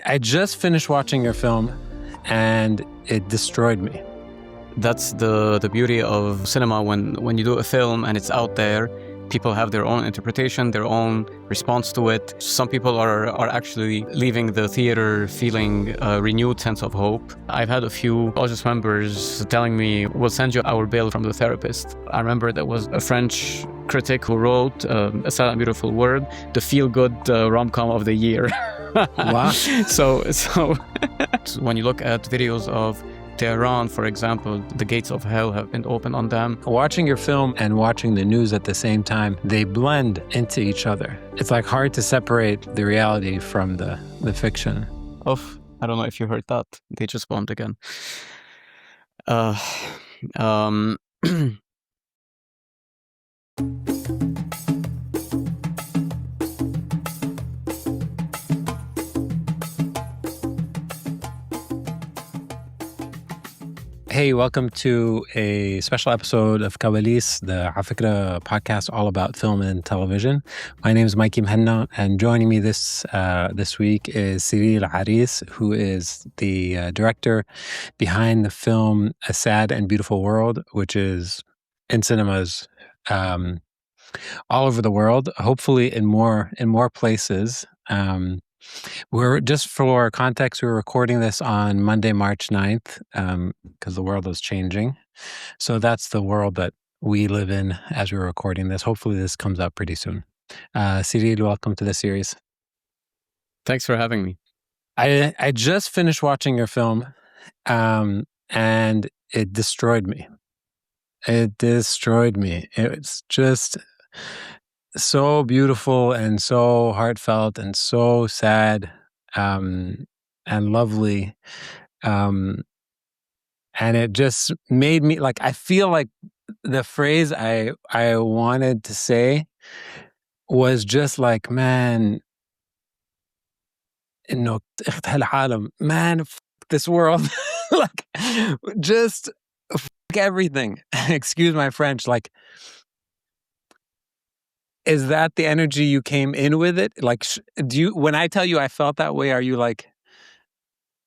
I just finished watching your film and it destroyed me. That's the beauty of cinema. When you do a film and it's out there, people have their own interpretation, their own response to it. Some people are actually leaving the theater feeling a renewed sense of hope. I've had a few audience members telling me, we'll send you our bill from the therapist. I remember there was a French critic who wrote A Sad and Beautiful World, the feel-good rom-com of the year. Wow. So when you look at videos of Tehran, for example, the gates of hell have been opened on them. Watching your film and watching the news at the same time, they blend into each other. It's like hard to separate the reality from the fiction. I don't know if you heard that. They just bombed again. Hey, welcome to a special episode of Kawalis, the afikra podcast all about film and television. My name is Mikey Mhenna, and joining me this week is Cyril Aris, who is the director behind the film A Sad and Beautiful World, which is in cinemas all over the world, hopefully in more places. We're just for context, we're recording this on Monday, March 9th, because the world is changing. So that's the world that we live in as we're recording this. Hopefully this comes out pretty soon. Cyril, welcome to the series. Thanks for having me. I just finished watching your film, and it destroyed me. It's just so beautiful and so heartfelt and so sad and lovely. And it just made me like, I feel like the phrase I wanted to say was just like, man, man, this world, like just everything. Excuse my French, like, is that the energy you came in with it? Like, when I tell you I felt that way, are you like,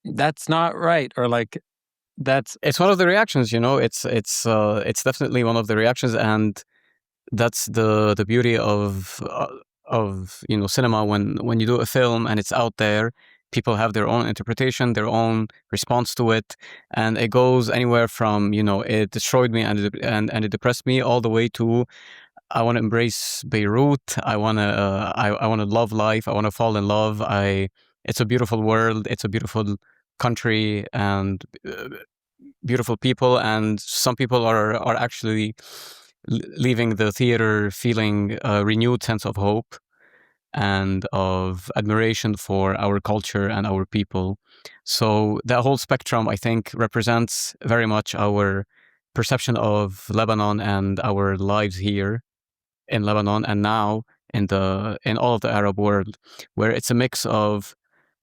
that's not right? Or like, it's one of the reactions, it's definitely one of the reactions. And that's the beauty of cinema. When you do a film and it's out there, people have their own interpretation, their own response to it. And it goes anywhere from, it destroyed me and it depressed me, all the way to, I want to embrace Beirut. I want to love life. I want to fall in love. It's a beautiful world. It's a beautiful country and beautiful people. And some people are actually leaving the theater feeling a renewed sense of hope and of admiration for our culture and our people. So that whole spectrum, I think, represents very much our perception of Lebanon and our lives here in Lebanon, and now in all of the Arab world, where it's a mix of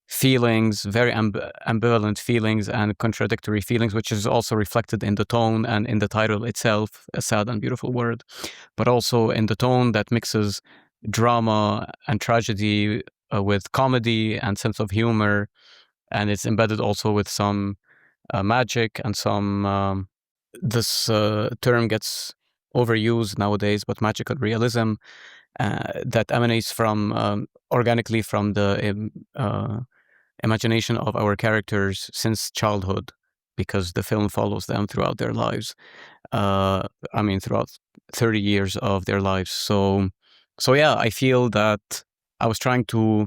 feelings, very ambivalent feelings and contradictory feelings, which is also reflected in the tone and in the title itself, A Sad and Beautiful World, but also in the tone that mixes drama and tragedy with comedy and sense of humor, and it's embedded also with some magic and some this term gets overused nowadays, but magical realism that emanates from organically from the imagination of our characters since childhood, because the film follows them throughout their lives. Throughout 30 years of their lives. So yeah, I feel that I was trying to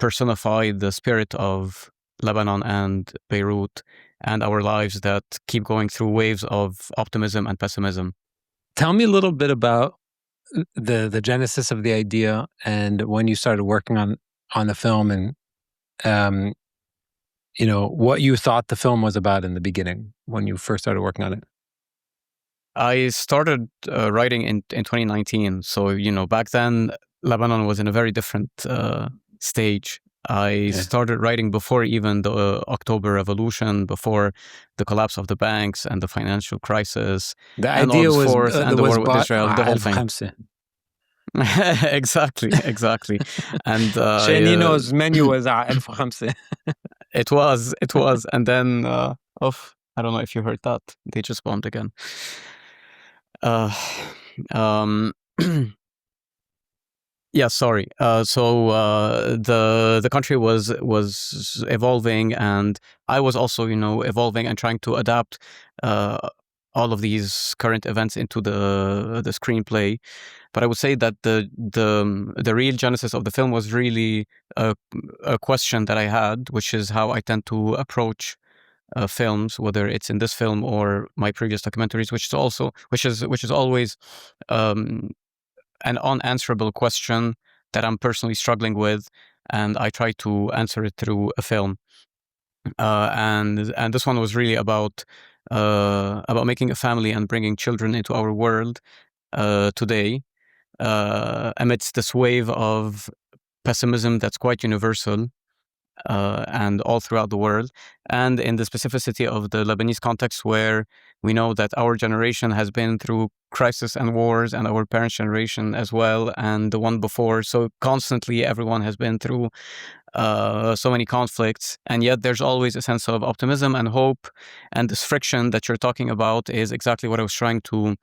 personify the spirit of Lebanon and Beirut and our lives that keep going through waves of optimism and pessimism. Tell me a little bit about the genesis of the idea and when you started working on the film, and what you thought the film was about in the beginning when you first started working on it. I started writing in 2019. So, back then, Lebanon was in a very different stage. I started writing before even the October Revolution, before the collapse of the banks and the financial crisis. The idea was and the war with Israel, the whole thing. exactly. And Shanino's menu was 1005. it was, and then I don't know if you heard that. They just bombed again. Uh, um, yeah, sorry. The country was evolving, and I was also, evolving and trying to adapt all of these current events into the screenplay. But I would say that the real genesis of the film was really a question that I had, which is how I tend to approach films, whether it's in this film or my previous documentaries, which is always an unanswerable question that I'm personally struggling with, and I try to answer it through a film. And this one was really about making a family and bringing children into our world today, amidst this wave of pessimism that's quite universal and all throughout the world, and in the specificity of the Lebanese context, where we know that our generation has been through crisis and wars, and our parents' generation as well, and the one before. So constantly, everyone has been through so many conflicts, and yet there's always a sense of optimism and hope. And this friction that you're talking about is exactly what I was trying to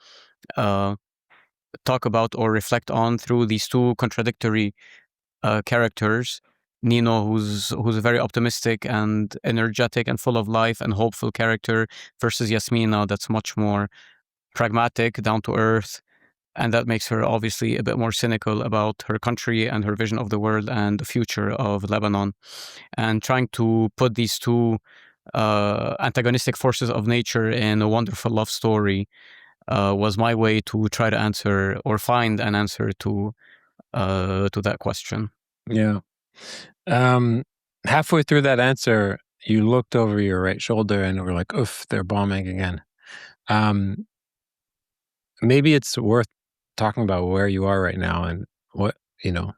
talk about or reflect on through these two contradictory characters. Nino, who's a very optimistic and energetic and full of life and hopeful character, versus Yasmina, that's much more pragmatic, down to earth, and that makes her obviously a bit more cynical about her country and her vision of the world and the future of Lebanon. And trying to put these two antagonistic forces of nature in a wonderful love story was my way to try to answer or find an answer to that question. Yeah. Halfway through that answer, you looked over your right shoulder and were like, "Oof, they're bombing again." Maybe it's worth talking about where you are right now and what the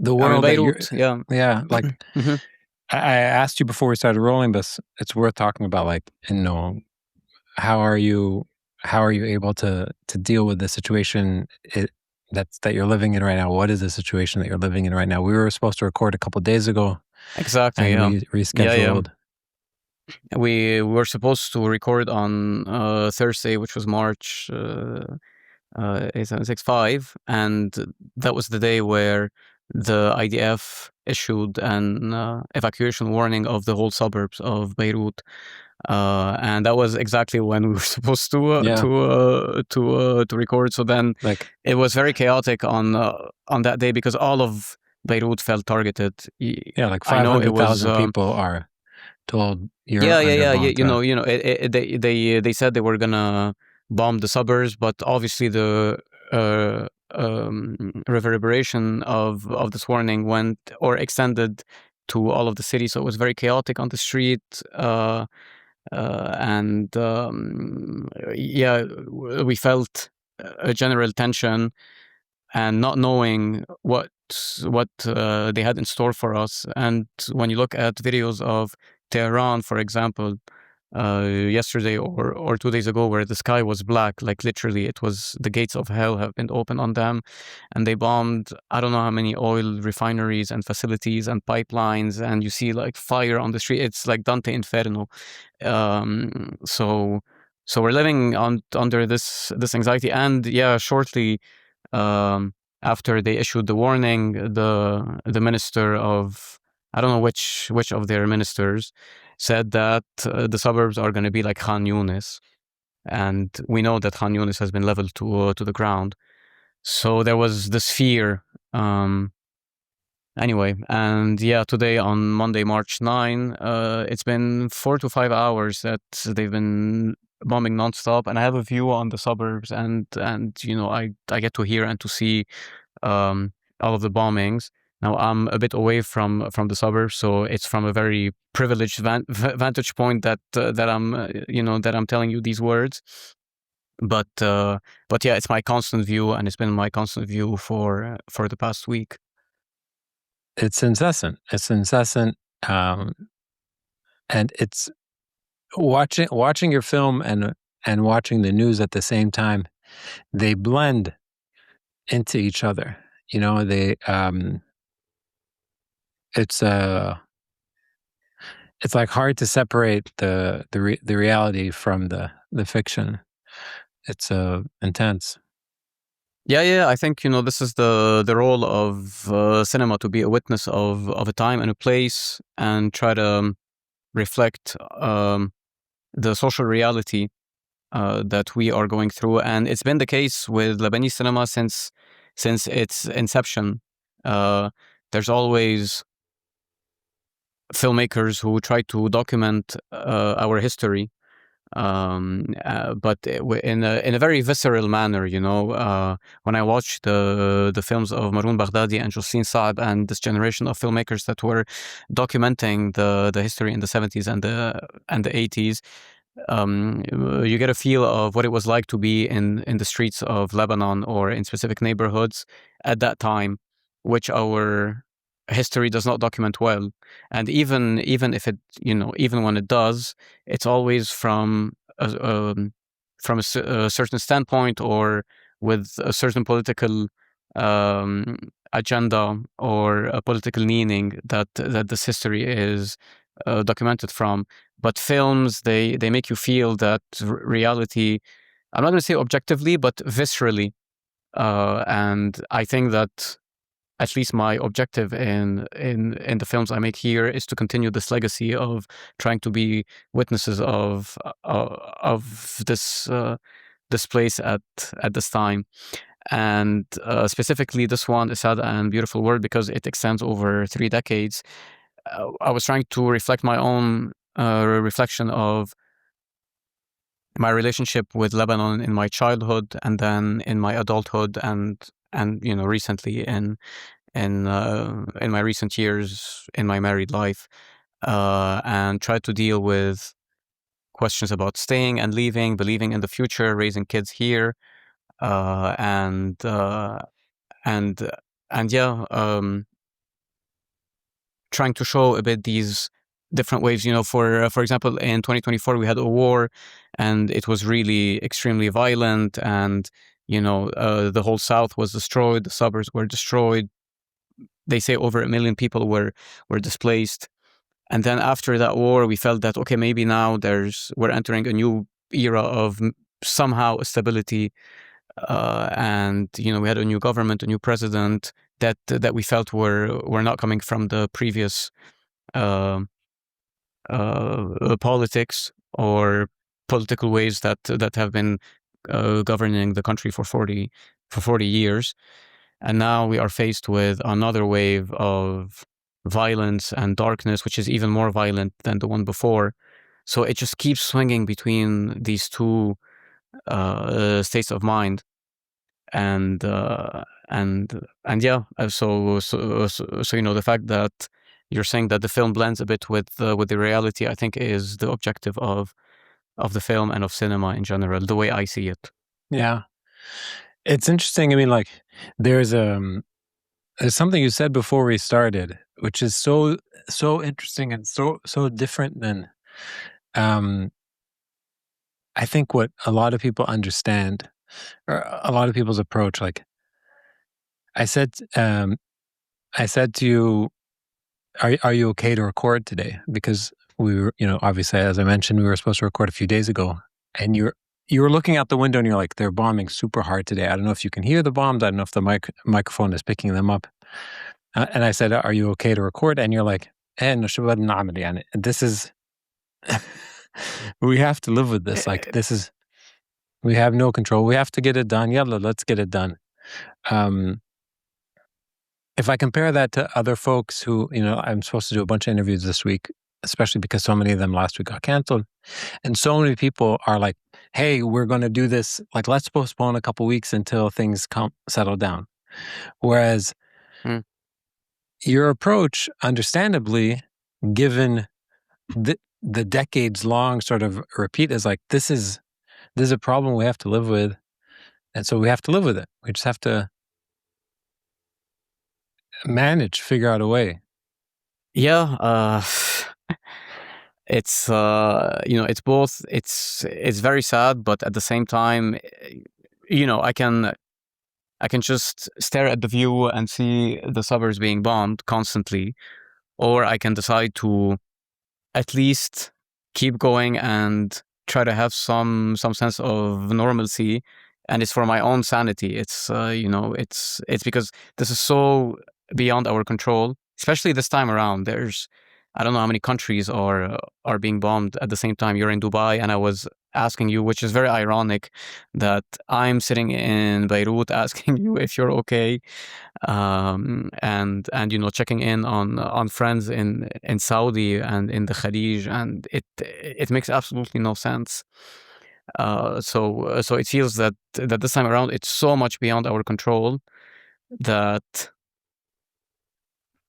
world that you're. Beirut, yeah. Like Mm-hmm. I asked you before we started rolling, but it's worth talking about. Like, how are you able to deal with the situation that you're living in right now? What is the situation that you're living in right now? We were supposed to record a couple of days ago. Exactly. And Yeah. we rescheduled. We were supposed to record on Thursday, which was March 8/7/65, and that was the day where the IDF issued an evacuation warning of the whole suburbs of Beirut. And that was exactly when we were supposed to record. So then, it was very chaotic on that day because all of Beirut felt targeted. Yeah, like 500,000 people are told you're under bomb threat. They said they were gonna bomb the suburbs, but obviously the reverberation of this warning went or extended to all of the city. So it was very chaotic on the street. We felt a general tension and not knowing what they had in store for us. And when you look at videos of Tehran, for example, yesterday or 2 days ago, where the sky was black, like literally it was the gates of hell have been opened on them, and they bombed I don't know how many oil refineries and facilities and pipelines, and you see like fire on the street. It's like Dante Inferno. So we're living under this anxiety. And shortly after they issued the warning, the minister of, I don't know which of their ministers, said that the suburbs are going to be like Khan Yunis, and we know that Khan Yunis has been leveled to the ground. So there was this fear. Anyway, and today on Monday, March 9, it's been 4 to 5 hours that they've been bombing nonstop, and I have a view on the suburbs, and I get to hear and to see all of the bombings. Now I'm a bit away from the suburbs, so it's from a very privileged vantage point that I'm that I'm telling you these words. But it's my constant view, and it's been my constant view for the past week. It's incessant. And it's watching your film and watching the news at the same time. They blend into each other. You know, it's it's like hard to separate the reality from the fiction. It's intense. Yeah. I think this is the role of cinema, to be a witness of a time and a place, and try to reflect the social reality that we are going through. And it's been the case with Lebanese cinema since its inception. There's always filmmakers who try to document our history, but in a very visceral manner. When I watch the films of Maroon Baghdadi and Jocelyn Saab and this generation of filmmakers that were documenting the history in the 70s and the 80s, you get a feel of what it was like to be in the streets of Lebanon or in specific neighborhoods at that time, which our history does not document well. And even if it, even when it does, it's always from a certain standpoint, or with a certain political agenda or a political meaning that this history is documented from. But films, they make you feel that reality. I'm not going to say objectively, but viscerally. And I think that at least my objective in the films I make here is to continue this legacy of trying to be witnesses of this place at this time. And specifically this one, A Sad and Beautiful World, because it extends over 3 decades. I was trying to reflect my own reflection of my relationship with Lebanon in my childhood, and then in my adulthood, and recently in my recent years in my married life, and try to deal with questions about staying and leaving, believing in the future, raising kids here, uh, and uh, and and yeah, trying to show a bit these different waves. For example, in 2024 we had a war, and it was really extremely violent, and the whole South was destroyed, the suburbs were destroyed. They say over 1 million people were displaced. And then after that war, we felt that, okay, maybe now we're entering a new era of somehow stability, and we had a new government, a new president that we felt were not coming from the previous uh, politics or political ways that have been governing the country for 40 years. And now we are faced with another wave of violence and darkness, which is even more violent than the one before. So it just keeps swinging between these two states of mind. And yeah, so the fact that you're saying that the film blends a bit with the reality, I think is the objective of the film and of cinema in general, the way I see it. Yeah, it's interesting. I mean, like, there's something you said before we started, which is so interesting and so different than I think what a lot of people understand, or a lot of people's approach. Like, I said, I said to you, are you okay to record today? Because we were, obviously, as I mentioned, we were supposed to record a few days ago, and you were looking out the window and you're like, they're bombing super hard today. I don't know if you can hear the bombs. I don't know if the microphone is picking them up. And I said, are you okay to record? And you're like, no, شو بدنا نعمل يعني. This is, we have to live with this. Like, we have no control. We have to get it done. Yalla, let's get it done. If I compare that to other folks who, I'm supposed to do a bunch of interviews this week, especially because so many of them last week got canceled. And so many people are like, hey, we're going to do this. Like, let's postpone a couple weeks until things settle down. Whereas your approach, understandably, given the decades long sort of repeat, is like, this is a problem we have to live with. And so we have to live with it. We just have to figure out a way. Yeah. It's it's both. It's very sad, but at the same time, I can I can just stare at the view and see the suburbs being bombed constantly, or I can decide to at least keep going and try to have some sense of normalcy. And it's for my own sanity. It's it's because this is so beyond our control, especially this time around. There's, I don't know how many countries are being bombed at the same time. You're in Dubai, and I was asking you, which is very ironic, that I'm sitting in Beirut asking you if you're okay, and checking in on friends in Saudi and in the Khalij, and it makes absolutely no sense. So it feels that this time around it's so much beyond our control that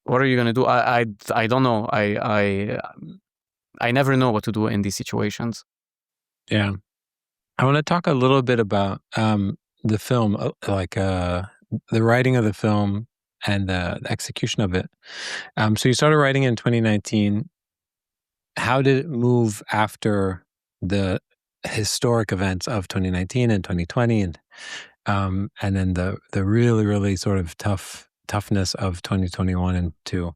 what are you going to do? I don't know. I never know what to do in these situations. Yeah, I want to talk a little bit about the film, the writing of the film and the execution of it. So you started writing in 2019. How did it move after the historic events of 2019 and 2020, and then the really, really sort of toughness of 2021 and 2?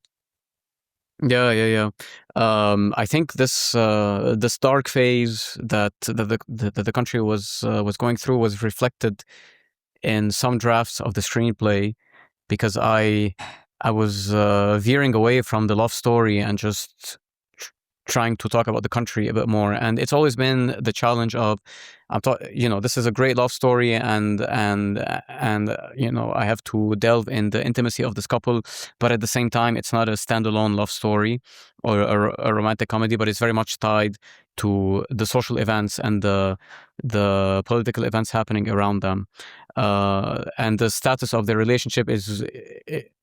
Yeah. I think this dark phase that the country was going through was reflected in some drafts of the screenplay, because I was veering away from the love story and just trying to talk about the country a bit more. And it's always been the challenge of, this is a great love story, and I have to delve in the intimacy of this couple, but at the same time, it's not a standalone love story or a romantic comedy, but it's very much tied to the social events and the political events happening around them. And the status of their relationship is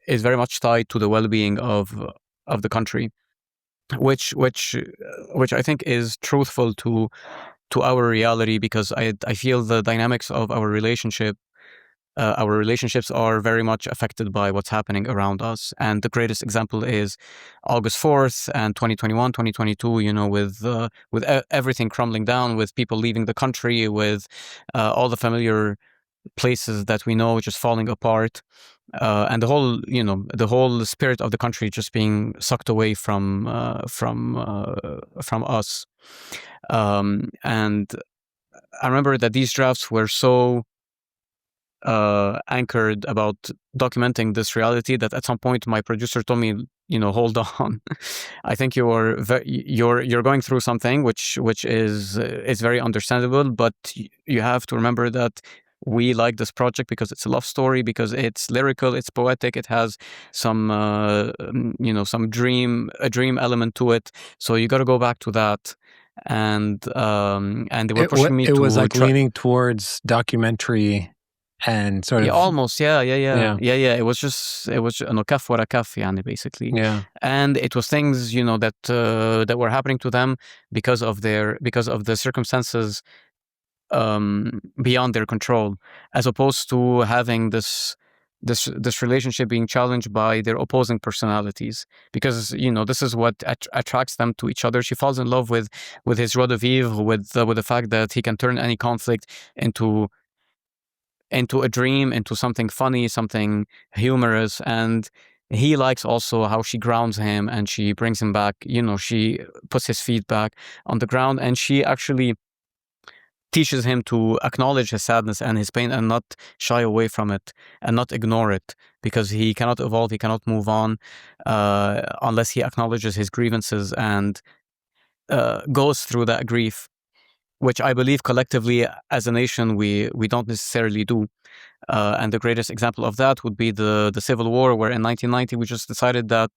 very much tied to the well-being of the country, which I think is truthful to our reality, because I feel the dynamics of our relationships are very much affected by what's happening around us. And the greatest example is August 4th and 2021, 2022, with everything crumbling down, with people leaving the country, with all the familiar places that we know just falling apart, and the whole spirit of the country just being sucked away from us. And I remember that these drafts were so anchored about documenting this reality that at some point my producer told me, hold on, I think you're going through something which is very understandable, but you have to remember that we like this project because it's a love story, because it's lyrical, it's poetic, it has some some dream element to it. So you got to go back to that. And they were pushing me to. It was like leaning towards documentary and sort of almost, yeah. It was just kaf wara kaf, basically. Yeah. And it was things that were happening to them because of the circumstances beyond their control, as opposed to having this relationship being challenged by their opposing personalities, because this is what attracts them to each other. She falls in love with his joie de vivre, with the fact that he can turn any conflict into a dream, into something funny, something humorous. And he likes also how she grounds him and she brings him back, she puts his feet back on the ground, and she actually teaches him to acknowledge his sadness and his pain and not shy away from it and not ignore it, because he cannot evolve, he cannot move on unless he acknowledges his grievances and goes through that grief, which I believe collectively as a nation we don't necessarily do. And the greatest example of that would be the Civil War, where in 1990 we just decided that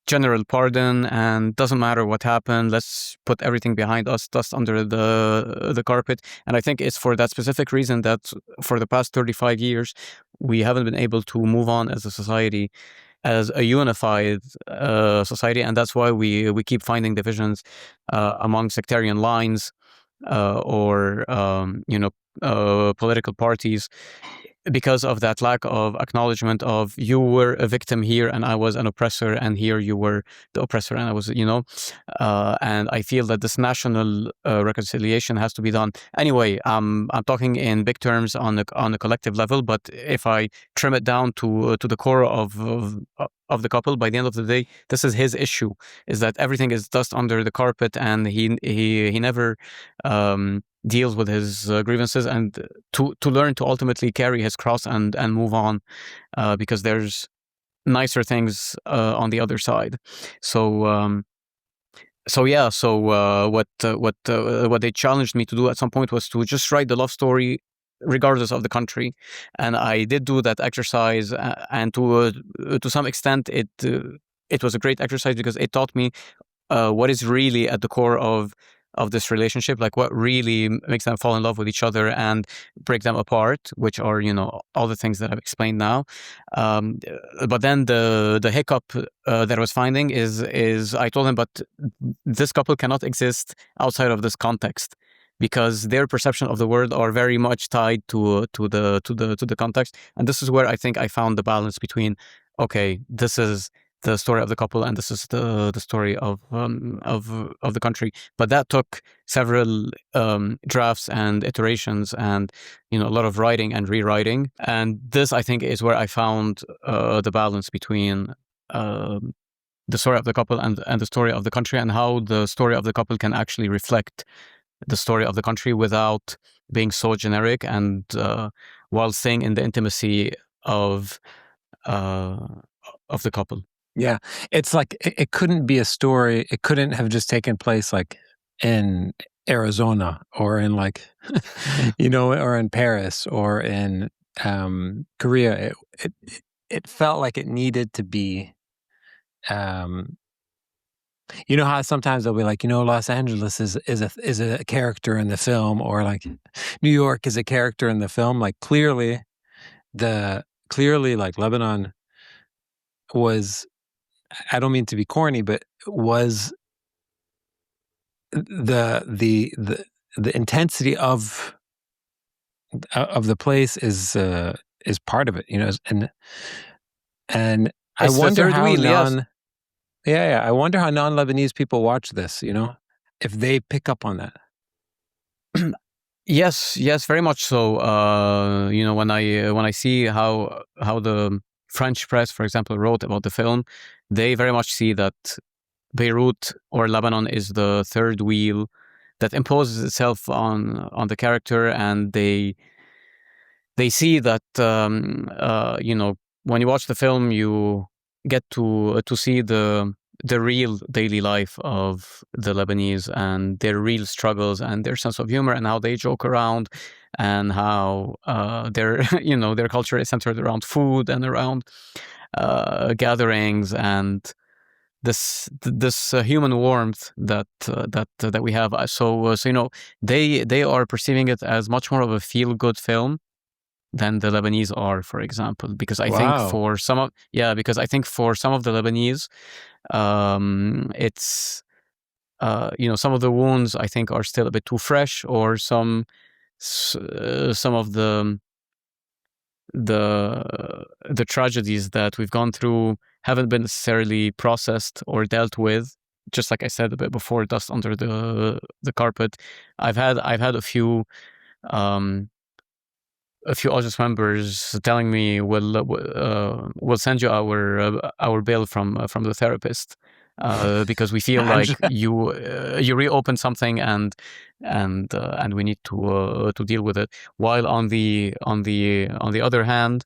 general pardon, and doesn't matter what happened, let's put everything behind us, dust under the carpet. And I think it's for that specific reason that for the past 35 years we haven't been able to move on as a society, as a unified society. And that's why we keep finding divisions among sectarian lines or political parties, because of that lack of acknowledgement of you were a victim here and I was an oppressor, and here you were the oppressor and I was, and I feel that this national reconciliation has to be done. Anyway, I'm talking in big terms on the collective level, but if I trim it down to the core of the couple, by the end of the day, this is his issue: is that everything is dust under the carpet, and he never deals with his grievances, and to learn to ultimately carry his cross and move on, because there's nicer things on the other side. So what they challenged me to do at some point was to just write the love story regardless of the country, and I did do that exercise, and to some extent it was a great exercise because it taught me what is really at the core of this relationship, like what really makes them fall in love with each other and break them apart, which are, all the things that I've explained now. But then the hiccup that I was finding is I told him, but this couple cannot exist outside of this context, because their perception of the world are very much tied to the context. And this is where I think I found the balance between, okay, this is the story of the couple, and this is the story of the country. But that took several drafts and iterations, and a lot of writing and rewriting. And this, I think, is where I found the balance between the story of the couple and the story of the country, and how the story of the couple can actually reflect the story of the country without being so generic, and while staying in the intimacy of the couple. Yeah, it's like it couldn't be a story. It couldn't have just taken place like in Arizona or in like, or in Paris or in Korea. It felt like it needed to be. You know how sometimes they'll be like, Los Angeles is a character in the film, or like New York is a character in the film. Like clearly like Lebanon was, I don't mean to be corny, but was the intensity of the place is part of it, and I It's wonder the third how wheel, yes. Yeah, I wonder how non-Lebanese people watch this, if they pick up on that. Yes, very much so. When I see how the French press, for example, wrote about the film, they very much see that Beirut or Lebanon is the third wheel that imposes itself on the character, and they see that when you watch the film, you get to see the real daily life of the Lebanese, and their real struggles, and their sense of humor, and how they joke around, and how their their culture is centered around food and around gatherings, and this human warmth that we have. So they are perceiving it as much more of a feel good film than the Lebanese are, for example, because I think for some of the Lebanese, it's some of the wounds I think are still a bit too fresh, or some of the tragedies that we've gone through haven't been necessarily processed or dealt with. Just like I said a bit before, dust under the carpet. I've had a few audience members telling me, we'll send you our bill from the therapist, because we feel like you reopened something, and we need to deal with it. While on the other hand,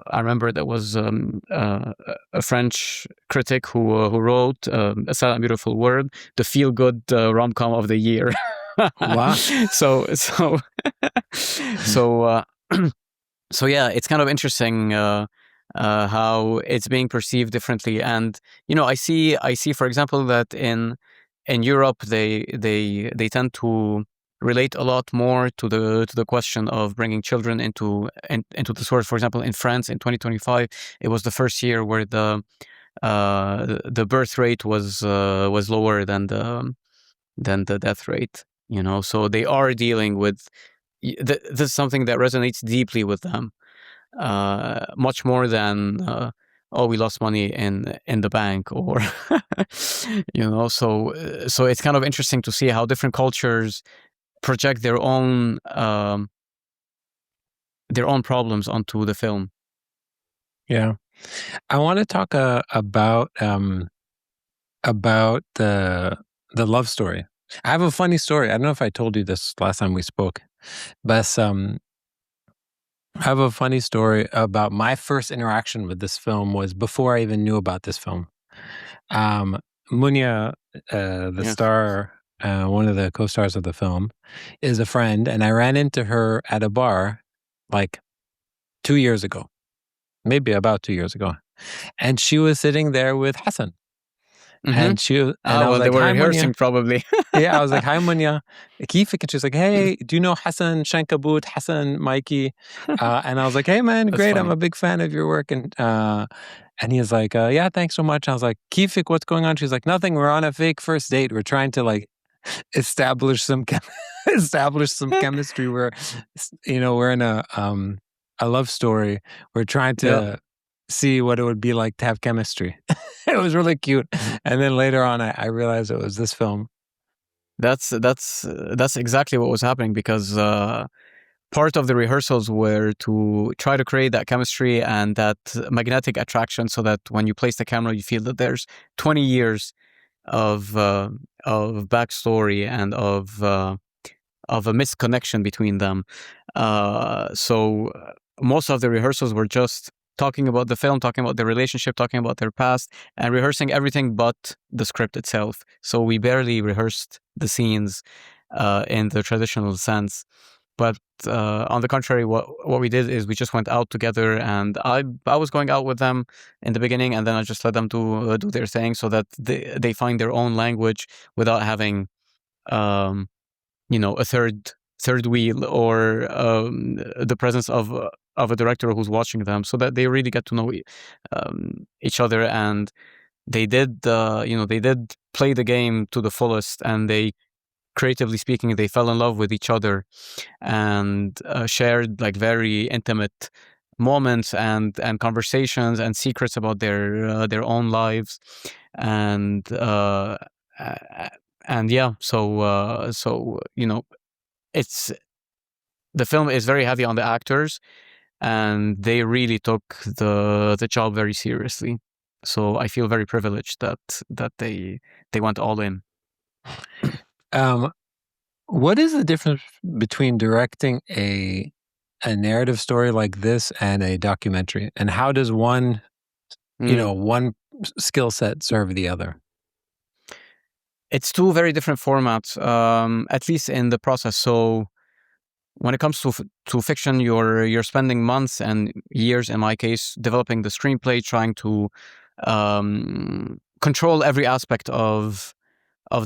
I remember there was a French critic who wrote A Sad and Beautiful World, the feel good rom-com of the year. Wow. So yeah, it's kind of interesting how it's being perceived differently. And I see, for example, that in Europe they tend to relate a lot more to the question of bringing children into the source. For example, in France in 2025, it was the first year where the birth rate was lower than the death rate. So they are dealing with this is something that resonates deeply with them. much more than oh, we lost money in the bank, or so it's kind of interesting to see how different cultures project their own problems onto the film. Yeah, I want to talk about the love story. I have a funny story. I don't know if I told you this last time we spoke, but I have a funny story about my first interaction with this film was before I even knew about this film. Mounia, the star, one of the co-stars of the film, is a friend, and I ran into her at a bar like 2 years ago, maybe about 2 years ago, and she was sitting there with Hasan. And I was well, they like, were "Hi, rehearsing Mounia." probably. Yeah, I was like, "Hi, Mounia. كيفك?" And she was like, "Hey, do you know Hasan Shankabut, Hasan Mikey?" And I was like, "Hey, man, That's great. I'm funny. a big fan of your work." And he was like, "Yeah, thanks so much." I was like, "كيفك? What's going on?" She's like, "Nothing. We're on a fake first date. We're trying to like establish some chemistry. We're we're in a love story. We're trying to see what it would be like to have chemistry." It was really cute. And then later on, I realized it was this film. That's exactly what was happening, because part of the rehearsals were to try to create that chemistry and that magnetic attraction, so that when you place the camera, you feel that there's 20 years of backstory and of a missed connection between them. So most of the rehearsals were just talking about the film, talking about the relationship, talking about their past, and rehearsing everything but the script itself. So we barely rehearsed the scenes in the traditional sense. But on the contrary, what we did is we just went out together, and I was going out with them in the beginning, and then I just let them do their thing, so that they find their own language without having a third wheel, or the presence of a director who's watching them, so that they really get to know each other. And they did they did play the game to the fullest, and they, creatively speaking, they fell in love with each other, and shared like very intimate moments and conversations and secrets about their own lives. And yeah, so it's the film is very heavy on the actors, and they really took the job very seriously. So I feel very privileged that they went all in. What is the difference between directing a narrative story like this and a documentary? And how does one one skill set serve the other? It's two very different formats, at least in the process. So when it comes to fiction, you're spending months and years, in my case, developing the screenplay, trying to control every aspect of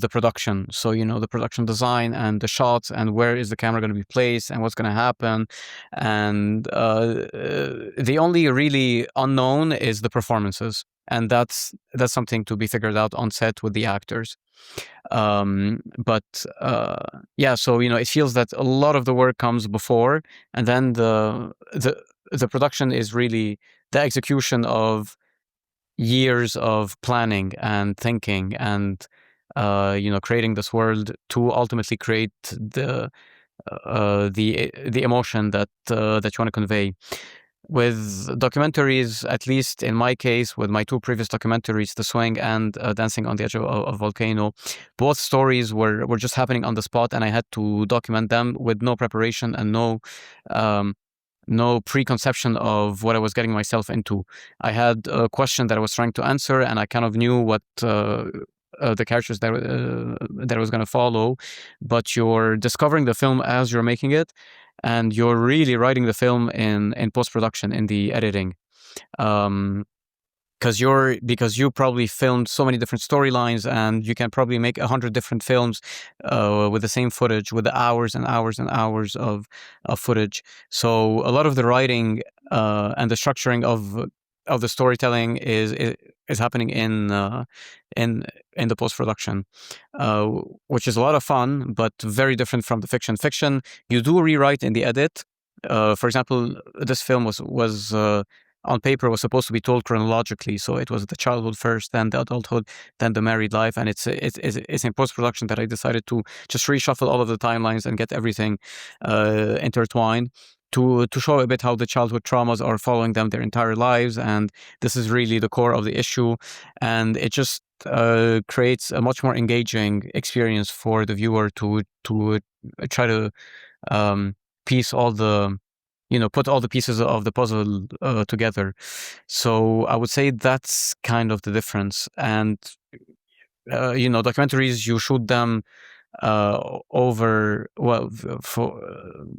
the production. So, the production design and the shots, and where is the camera going to be placed, and what's going to happen. And the only really unknown is the performances. And that's something to be figured out on set with the actors. But yeah, so, it feels that a lot of the work comes before, and then the production is really the execution of years of planning and thinking, and creating this world to ultimately create the emotion that you want to convey. With documentaries, at least in my case, with my two previous documentaries, The Swing and Dancing on the Edge of a Volcano, both stories were just happening on the spot, and I had to document them with no preparation and no preconception of what I was getting myself into. I had a question that I was trying to answer, and I kind of knew what the characters that I was going to follow. But you're discovering the film as you're making it, and you're really writing the film in post-production, in the editing. Because you probably filmed so many different storylines, and you can probably make 100 different films with the same footage, with the hours and hours and hours of footage. So a lot of the writing and the structuring of the storytelling is happening in the post-production, which is a lot of fun, but very different from the fiction. Fiction, you do rewrite in the edit, For example, this film was on paper was supposed to be told chronologically, so it was the childhood first, then the adulthood, then the married life, and it's in post production that I decided to just reshuffle all of the timelines and get everything intertwined to show a bit how the childhood traumas are following them their entire lives, and this is really the core of the issue, and it just creates a much more engaging experience for the viewer to try to piece all the put all the pieces of the puzzle together. So I would say that's kind of the difference. And documentaries, you shoot them over, well, for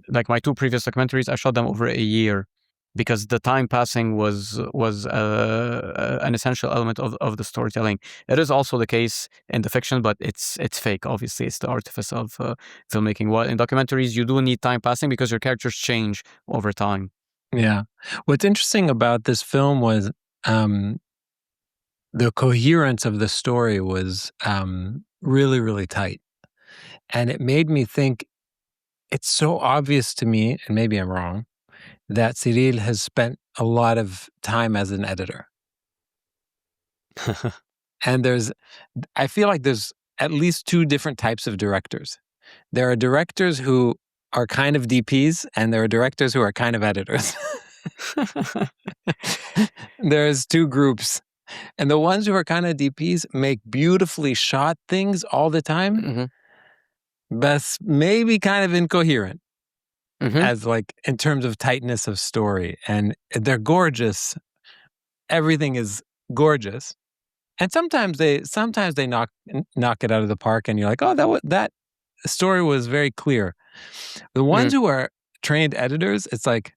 like my two previous documentaries, I shot them over a year because the time passing was an essential element of the storytelling. It is also the case in the fiction, but it's fake. Obviously, it's the artifice of filmmaking. While in documentaries, you do need time passing because your characters change over time. Yeah. What's interesting about this film was the coherence of the story was really, really tight. And it made me think, it's so obvious to me, and maybe I'm wrong, that Cyril has spent a lot of time as an editor. And I feel like there's at least two different types of directors. There are directors who are kind of DPs, and there are directors who are kind of editors. There's two groups. And the ones who are kind of DPs make beautifully shot things all the time, but maybe kind of incoherent. As like in terms of tightness of story, and they're gorgeous. Everything is gorgeous, and sometimes they knock it out of the park, and you're like, oh, that story was very clear. The ones who are trained editors, it's like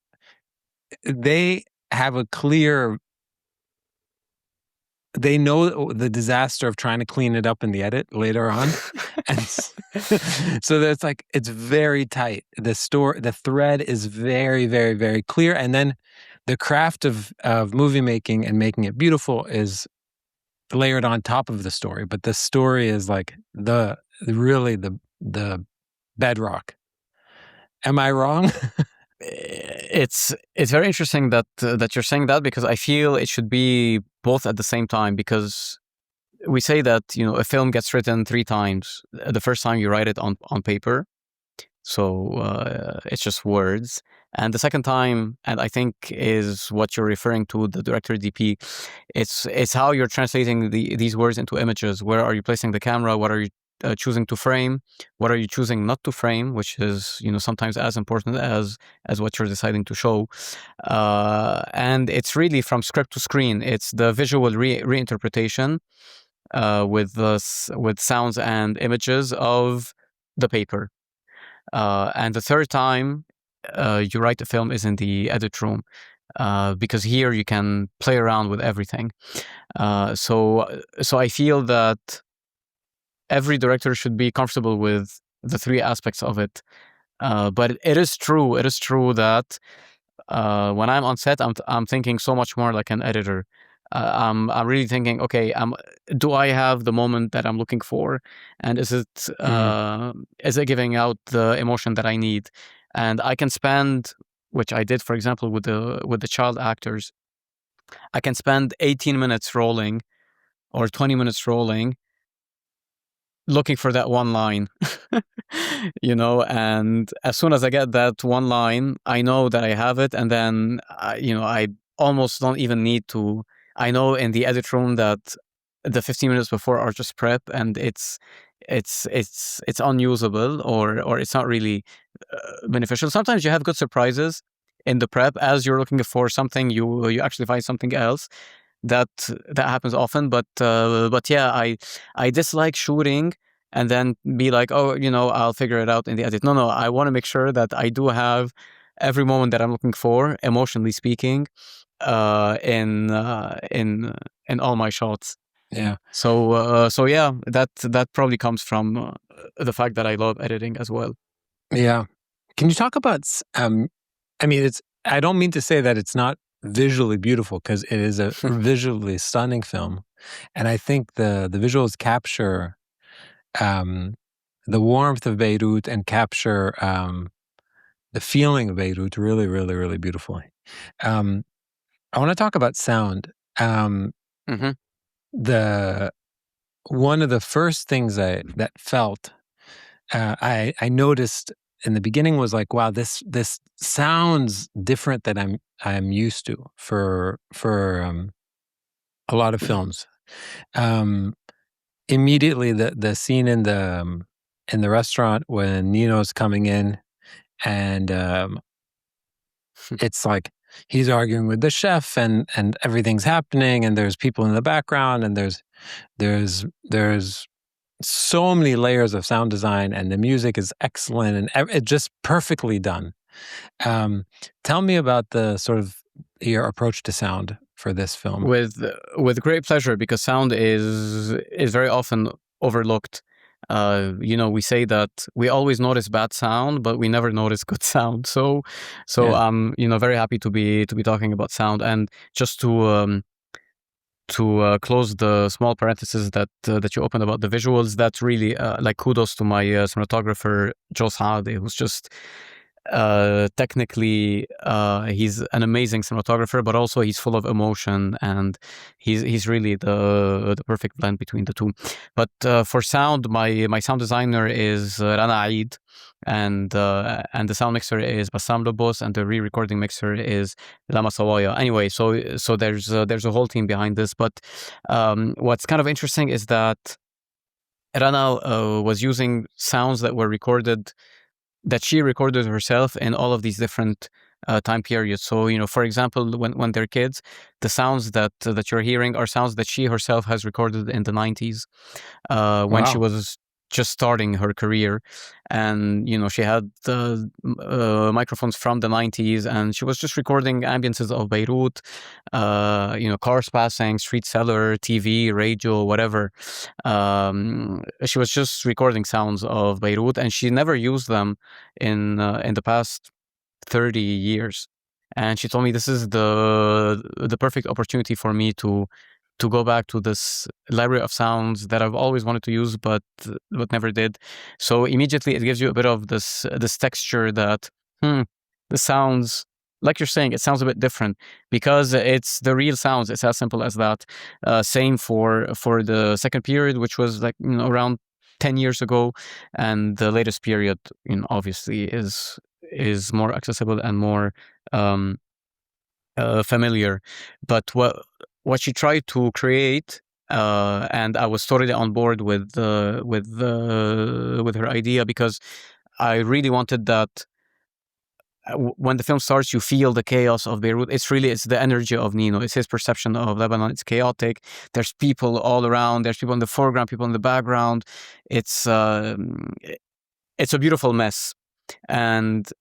they have a clear. They know the disaster of trying to clean it up in the edit later on. And so that's like, it's very tight. The thread is very, very, very clear. And then the craft of movie making and making it beautiful is layered on top of the story. But the story is like the bedrock. Am I wrong? It's very interesting that you're saying that, because I feel it should be both at the same time, because we say that a film gets written 3 times. The first time you write it on paper, so it's just words, and the second time, and I think is what you're referring to, the director DP, it's how you're translating these words into images. Where are you placing the camera? What are you choosing to frame? What are you choosing not to frame, which is sometimes as important as what you're deciding to show. And it's really from script to screen. It's the visual reinterpretation with sounds and images of the paper. And the third time you write a film is in the edit room, because here you can play around with everything. So I feel that every director should be comfortable with the 3 aspects of it. But it is true that when I'm on set, I'm thinking so much more like an editor. I'm really thinking, okay, do I have the moment that I'm looking for, and is it giving out the emotion that I need? And I can spend, which I did, for example, with the child actors, I can spend 18 minutes rolling or 20 minutes rolling, looking for that one line, and as soon as I get that one line, I know that I have it, and then I almost don't even need to. I know in the edit room that the 15 minutes before are just prep, and it's unusable, or it's not really beneficial. Sometimes you have good surprises in the prep as you're looking for something. You actually find something else. That happens often, but yeah, I dislike shooting and then be like, oh, I'll figure it out in the edit. No, I want to make sure that I do have every moment that I'm looking for, emotionally speaking, in all my shots. Yeah. So yeah, that probably comes from the fact that I love editing as well. Yeah. Can you talk about? I mean, I don't mean to say that it's not visually beautiful, because it is a visually stunning film, and I think the visuals capture the warmth of Beirut and capture the feeling of Beirut really, really, really beautifully. I want to talk about sound. Mm-hmm. One of the first things that felt I noticed in the beginning was like, wow, this sounds different than I'm used to for a lot of films. Immediately, the scene in the restaurant when Nino's coming in, and it's like he's arguing with the chef, and everything's happening, and there's people in the background, and there's so many layers of sound design, and the music is excellent, and it's just perfectly done. Tell me about the sort of your approach to sound for this film. With great pleasure, because sound is very often overlooked. We say that we always notice bad sound, but we never notice good sound. So Yeah. I'm very happy to be talking about sound. And just to close the small parenthesis that you opened about the visuals, that's really like kudos to my cinematographer Joe Saadi, who's just technically he's an amazing cinematographer, but also he's full of emotion, and he's really the perfect blend between the two. But for sound, my sound designer is Rana Eid, and the sound mixer is Bassam Lobos, and the re-recording mixer is Lama Sawaya. Anyway, so there's a whole team behind this. But what's kind of interesting is that Rana was using sounds that she recorded herself in all of these different time periods. So, for example, when they're kids, the sounds that you're hearing are sounds that she herself has recorded in the 90s when she was just starting her career. And, she had microphones from the 90s, and she was just recording ambiences of Beirut, cars passing, street seller, TV, radio, whatever. She was just recording sounds of Beirut, and she never used them in the past 30 years. And she told me this is the perfect opportunity for me to go back to this library of sounds that I've always wanted to use, but never did. So immediately it gives you a bit of this texture that the sounds, like you're saying, it sounds a bit different because it's the real sounds. It's as simple as that. Same for the second period, which was like around 10 years ago, and the latest period, obviously is more accessible and more familiar. But what she tried to create, and I was totally on board with her idea, because I really wanted that. When the film starts, you feel the chaos of Beirut. It's the energy of Nino. It's his perception of Lebanon. It's chaotic. There's people all around. There's people in the foreground, people in the background. It's a beautiful mess. And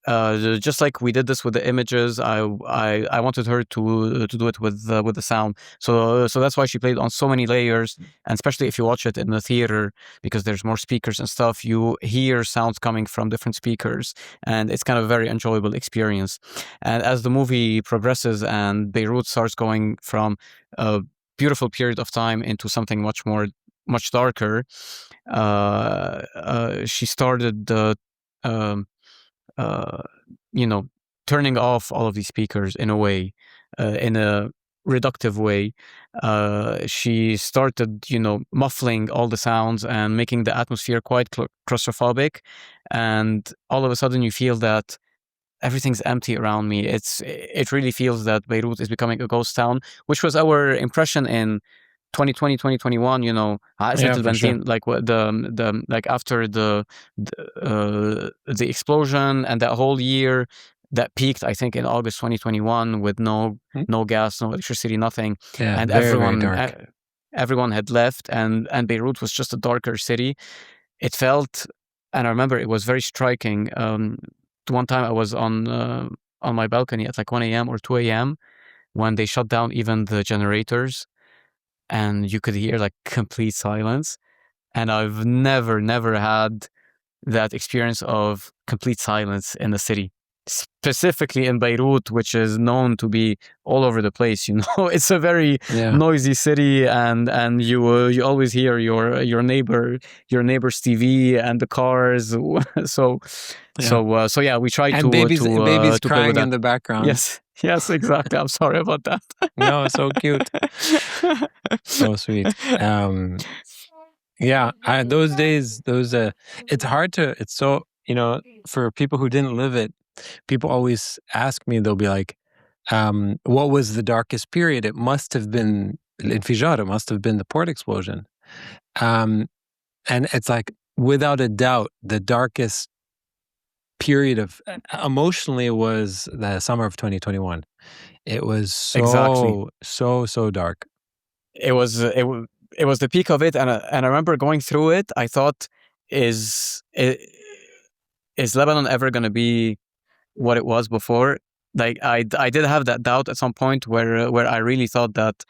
just like we did this with the images, I wanted her to do it with the sound. So that's why she played on so many layers, and especially if you watch it in the theater, because there's more speakers and stuff, you hear sounds coming from different speakers, and it's kind of a very enjoyable experience. And as the movie progresses and Beirut starts going from a beautiful period of time into something much darker, she started turning off all of these speakers in a way, in a reductive way. She started, muffling all the sounds and making the atmosphere quite claustrophobic. And all of a sudden you feel that everything's empty around me. It really feels that Beirut is becoming a ghost town, which was our impression in 2020, 2021, عائلة البنزين, like what the like after the explosion, and that whole year that peaked, I think, in August 2021 with no gas, no electricity, nothing. Yeah, and very, very dark. Everyone had left, and Beirut was just a darker city. It felt, and I remember it was very striking. One time I was on my balcony at like 1 a.m. or 2 a.m. when they shut down even the generators, and you could hear like complete silence. And I've never had that experience of complete silence in the city. specifically in Beirut, which is known to be all over the place. It's a very noisy city, and you always hear your neighbor's TV and the cars. So yeah, we try and to babies to play with crying that. in the background. Yes, exactly. I'm sorry about that. No, so cute, so sweet. Yeah, those days, it's hard to. It's so for people who didn't live it, people always ask me. They'll be like, "What was the darkest period?" It must have been الانفجار. It must have been the port explosion. And it's like, without a doubt, the darkest period of emotionally was the summer of 2021. It was Exactly. so dark. It was the peak of it, and I remember going through it. I thought, is Lebanon ever going to be what it was before? Like I did have that doubt at some point where I really thought that,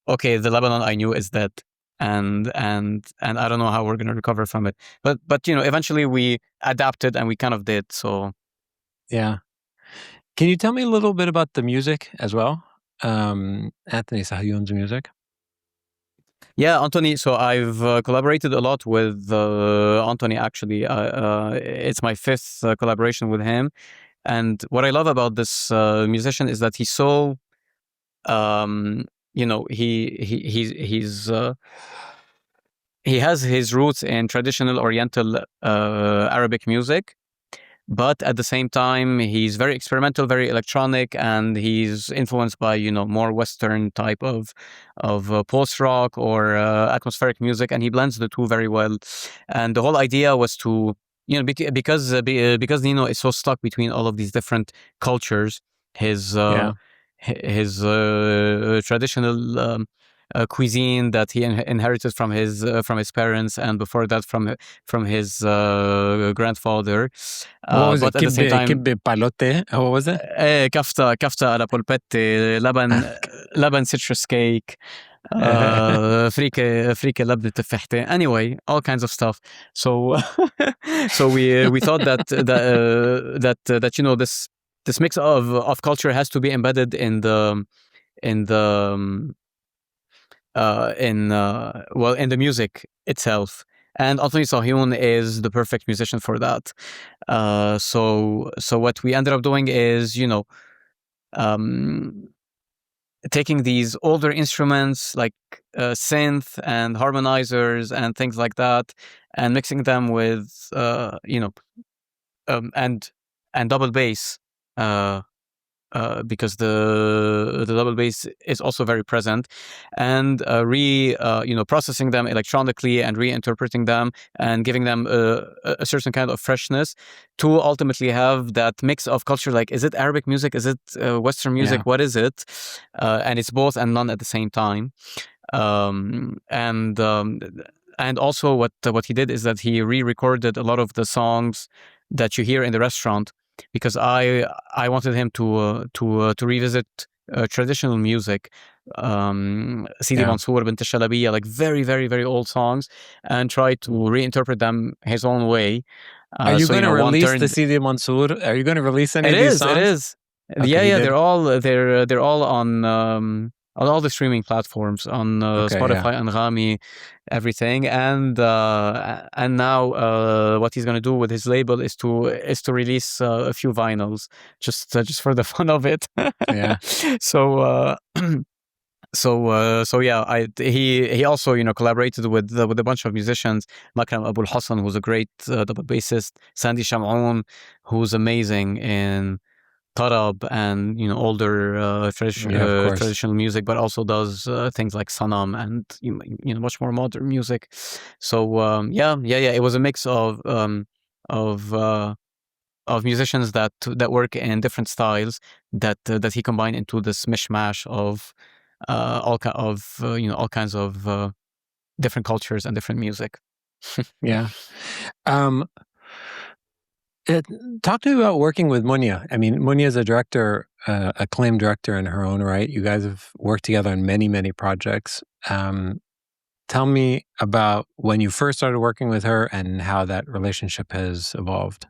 okay, the Lebanon I knew is dead, and I don't know how we're going to recover from it. But eventually we adapted, and we kind of did. So yeah. Can you tell me a little bit about the music as well? Anthony Sahyun's music. Yeah, Anthony. So I've collaborated a lot with Anthony. Actually, it's my fifth collaboration with him. And what I love about this musician is that he's so, he has his roots in traditional Oriental Arabic music, but at the same time, he's very experimental, very electronic, and he's influenced by more Western type of post rock or atmospheric music, and he blends the two very well. And the whole idea was to because Nino is so stuck between all of these different cultures, his traditional cuisine that he inherited from his parents, and before that from his grandfather. What was but it? at the same time, Kibbe palote? What was it? كفتة على polpette, لبن citrus cake, فريكة لبن تفاحتين. Anyway, all kinds of stuff. So we thought that this mix of culture has to be embedded in the music itself. And Anthony Sahyun is the perfect musician for that. So what we ended up doing is, taking these older instruments like synth and harmonizers and things like that, and mixing them with, and double bass. Because the double bass is also very present, and processing them electronically and reinterpreting them and giving them a certain kind of freshness to ultimately have that mix of culture. Like, is it Arabic music? Is it Western music? What is it? And it's both and none at the same time. And also what he did is that he re-recorded a lot of the songs that you hear in the restaurant, because I wanted him to revisit traditional music, Sidi Mansour, Bint Shalabiya, like very, very, very old songs, and try to reinterpret them his own way. Are you going to release the Sidi Mansour? Are you going to release any of these songs? It is. Okay, they're all on all the streaming platforms, on Spotify, Anghami, everything. And now what he's going to do with his label is to release a few vinyls, just for the fun of it. Yeah. So yeah, he also collaborated with a bunch of musicians, Makram Abul Hasan, who's a great double bassist, Sandy Shamoun, who's amazing in tarab and older traditional music, but also does things like sanam and much more modern music. So it was a mix of musicians that work in different styles that he combined into this mishmash of all kinds of different cultures and different music. Yeah. Talk to me about working with Mounia. I mean, Mounia is a director, acclaimed director in her own right. You guys have worked together on many, many projects. Tell me about when you first started working with her and how that relationship has evolved.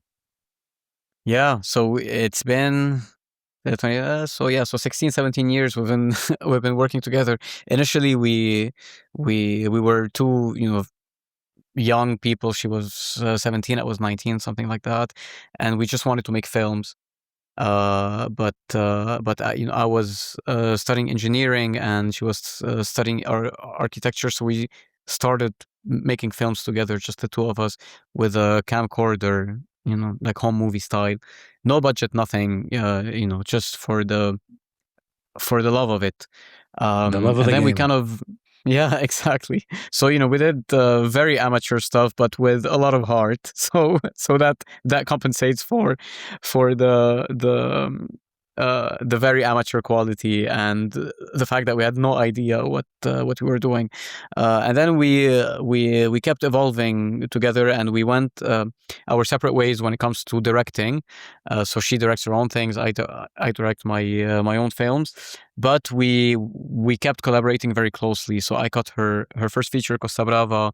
Yeah, so it's been 20, so 16, 17 years we've been we've been working together. Initially, we were two, young people. She was 17, I was 19, something like that, and we just wanted to make films. But I was studying engineering, and she was studying architecture. So we started making films together, just the two of us, with a camcorder, like home movie style, no budget, nothing, just for the love of it. The love of And the then we game. kind of, yeah, exactly. So, we did very amateur stuff, but with a lot of heart. So that compensates for the very amateur quality, and the fact that we had no idea what we were doing. And then we kept evolving together, and we went our separate ways when it comes to directing. So she directs her own things. I direct my own films, but we kept collaborating very closely. So I got her first feature, Costa Brava.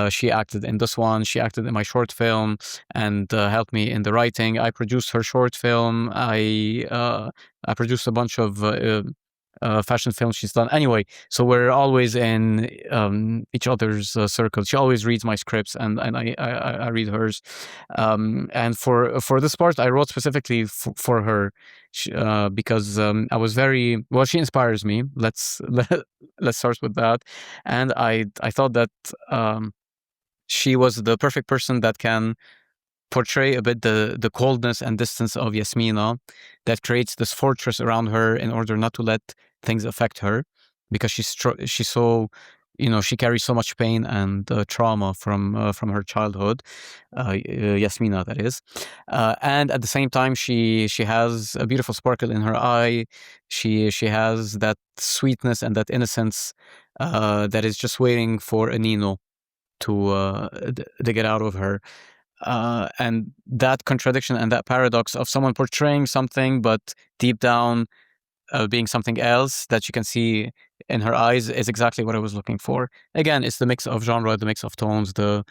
She acted in this one. She acted in my short film and helped me in the writing. I produced her short film. I produced a bunch of fashion films she's done. Anyway, so we're always in each other's circles. She always reads my scripts, and I read hers. And for this part, I wrote specifically for her, because I was very well. She inspires me. Let's start with that. And I thought that she was the perfect person that can portray a bit the coldness and distance of Yasmina, that creates this fortress around her in order not to let things affect her, because she's so, she carries so much pain and trauma from her childhood. Yasmina, that is. And at the same time, she has a beautiful sparkle in her eye. She has that sweetness and that innocence that is just waiting for a Nino to get out of her. And that contradiction and that paradox of someone portraying something, but deep down being something else that you can see in her eyes, is exactly what I was looking for. Again, it's the mix of genre, the mix of tones, the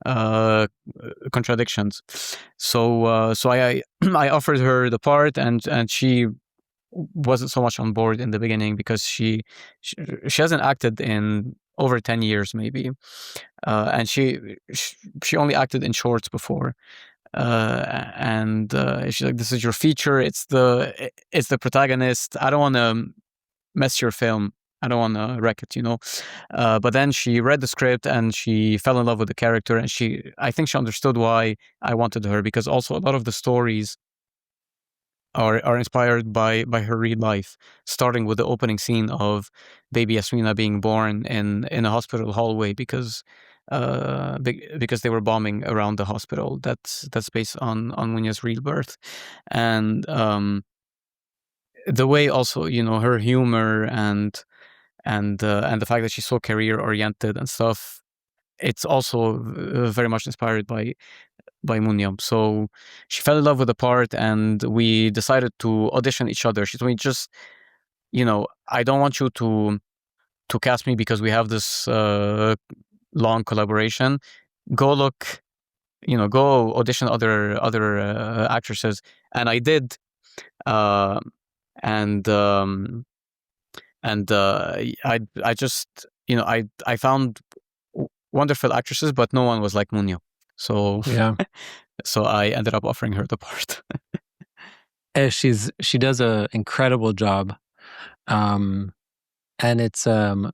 uh, contradictions. So I I offered her the part, and she wasn't so much on board in the beginning, because she hasn't acted in over 10 years maybe. And she only acted in shorts before. And she's like, "This is your feature. It's the protagonist. I don't want to mess your film. I don't want to wreck it, you know." But then she read the script, and she fell in love with the character, and I think she understood why I wanted her, because also a lot of the stories are inspired by her real life, starting with the opening scene of baby Yasmina being born in a hospital hallway, because they were bombing around the hospital. That's based on Munia's real birth. And the way also, her humor, and the fact that she's so career oriented and stuff, it's also very much inspired by Mounia. So she fell in love with the part, and we decided to audition each other. She told me, just, I don't want you to cast me because we have this long collaboration. Go look, go audition other actresses. And I did. Uh, and I just, I found wonderful actresses, but no one was like Mounia. So Yeah. so I ended up offering her the part. She does an incredible job. And it's like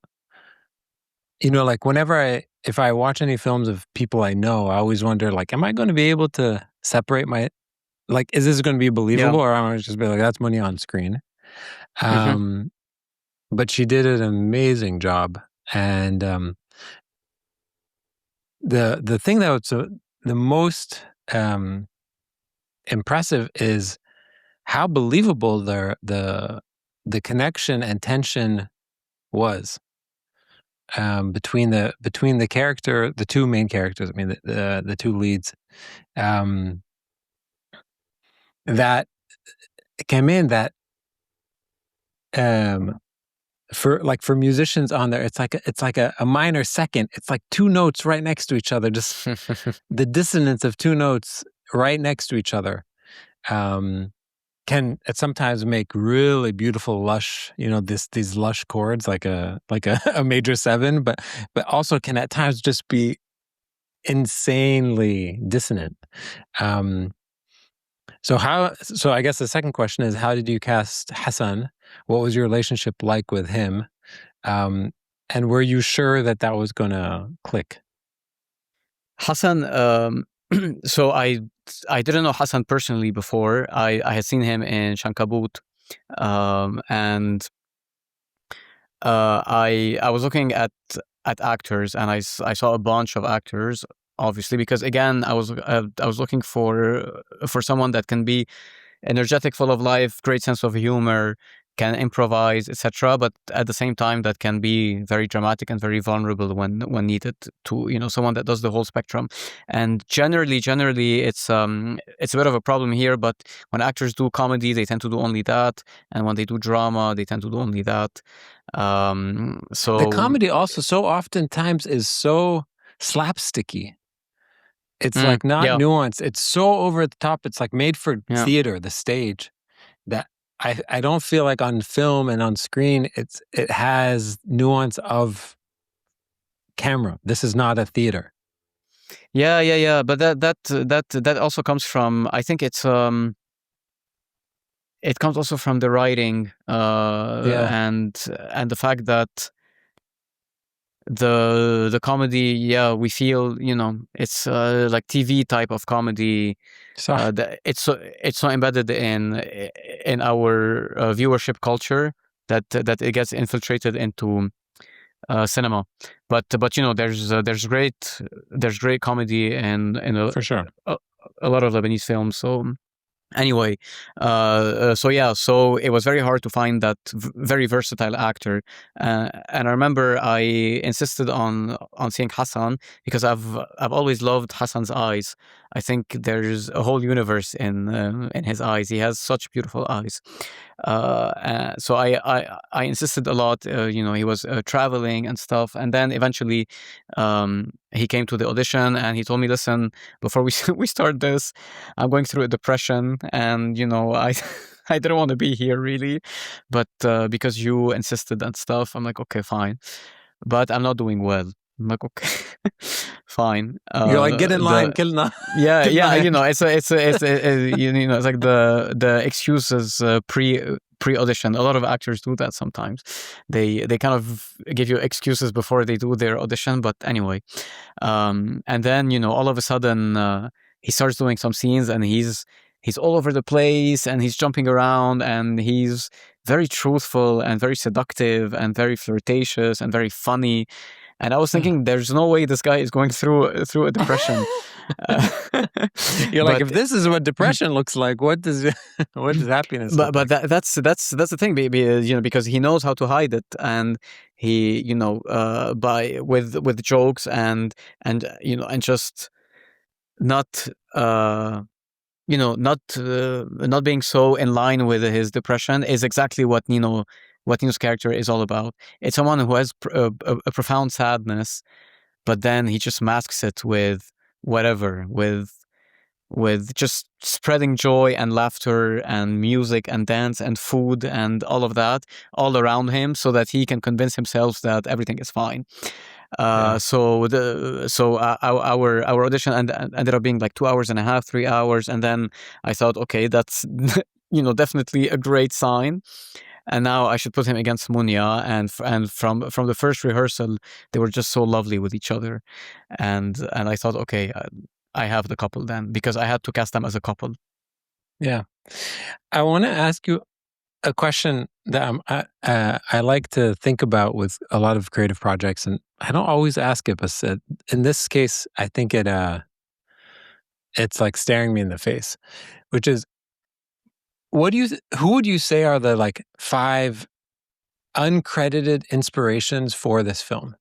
if I watch any films of people I know, I always wonder, like, am I going to be able to separate is this going to be believable, Yeah. or am I just be like, that's money on screen? Mm-hmm. But she did an amazing job. And the thing that was the most impressive is how believable the connection and tension was between the character, the two main characters. I mean, the two leads that came in, that for musicians on there, it's like a minor second. It's like two notes right next to each other. Just the dissonance of two notes right next to each other can sometimes make really beautiful, lush, these lush chords, like a a major seven, but also can at times just be insanely dissonant. So I guess the second question is, how did you cast Hasan? What was your relationship like with him? And were you sure that was going to click? Hasan, so I didn't know Hasan personally before. I had seen him in Shankabut, and I was looking at actors, and I saw a bunch of actors, obviously, because again I was looking for someone that can be energetic, full of life, great sense of humor, can improvise, etc. But at the same time, that can be very dramatic and very vulnerable when needed. To someone that does the whole spectrum. And generally, it's a bit of a problem here. But when actors do comedy, they tend to do only that, and when they do drama, they tend to do only that. So the comedy also so oftentimes is so slapsticky. It's like not nuanced. It's so over the top. It's like made for theater, the stage, that I don't feel like on film and on screen it has nuance of camera. This is not a theater. Yeah. But that also comes from, I think it comes also from the writing, and the fact that the comedy, we feel, it's like TV type of comedy. It's so embedded in our viewership culture that it gets infiltrated into cinema. But there's great comedy in for sure a lot of Lebanese films. So anyway, so it was very hard to find that very versatile actor, and I remember I insisted on seeing Hasan because I've always loved Hasan's eyes. I think there's a whole universe in his eyes. He has such beautiful eyes. So I insisted a lot. He was traveling and stuff, and then eventually he came to the audition and he told me, "Listen, before we start this, I'm going through a depression, and I didn't want to be here really, but because you insisted and stuff." I'm like, "Okay, fine, but I'm not doing well." I'm like, "Okay, fine." You're like, "Get in line, Kilna." Yeah. It's it's like the excuses pre audition. A lot of actors do that sometimes. They kind of give you excuses before they do their audition. But anyway, and then all of a sudden he starts doing some scenes, and he's all over the place, and he's jumping around, and he's very truthful and very seductive and very flirtatious and very funny. And I was thinking, there's no way this guy is going through a depression. You're like, if this is what depression looks like, what does happiness look like? But that's the thing, because he knows how to hide it, and he by with jokes and just not not being so in line with his depression is exactly what Nino's character is all about. It's someone who has a profound sadness, but then he just masks it with whatever, with just spreading joy and laughter and music and dance and food and all of that all around him, so that he can convince himself that everything is fine. So our audition ended up being like 2.5 hours, 3 hours, and then I thought, okay, that's definitely a great sign. And now I should put him against Mounia, and from the first rehearsal, they were just so lovely with each other, and I thought, okay, I have the couple then, because I had to cast them as a couple. Yeah, I want to ask you a question that I like to think about with a lot of creative projects, and I don't always ask it, but in this case, I think it's like staring me in the face, which is, who would you say are the like 5 uncredited inspirations for this film?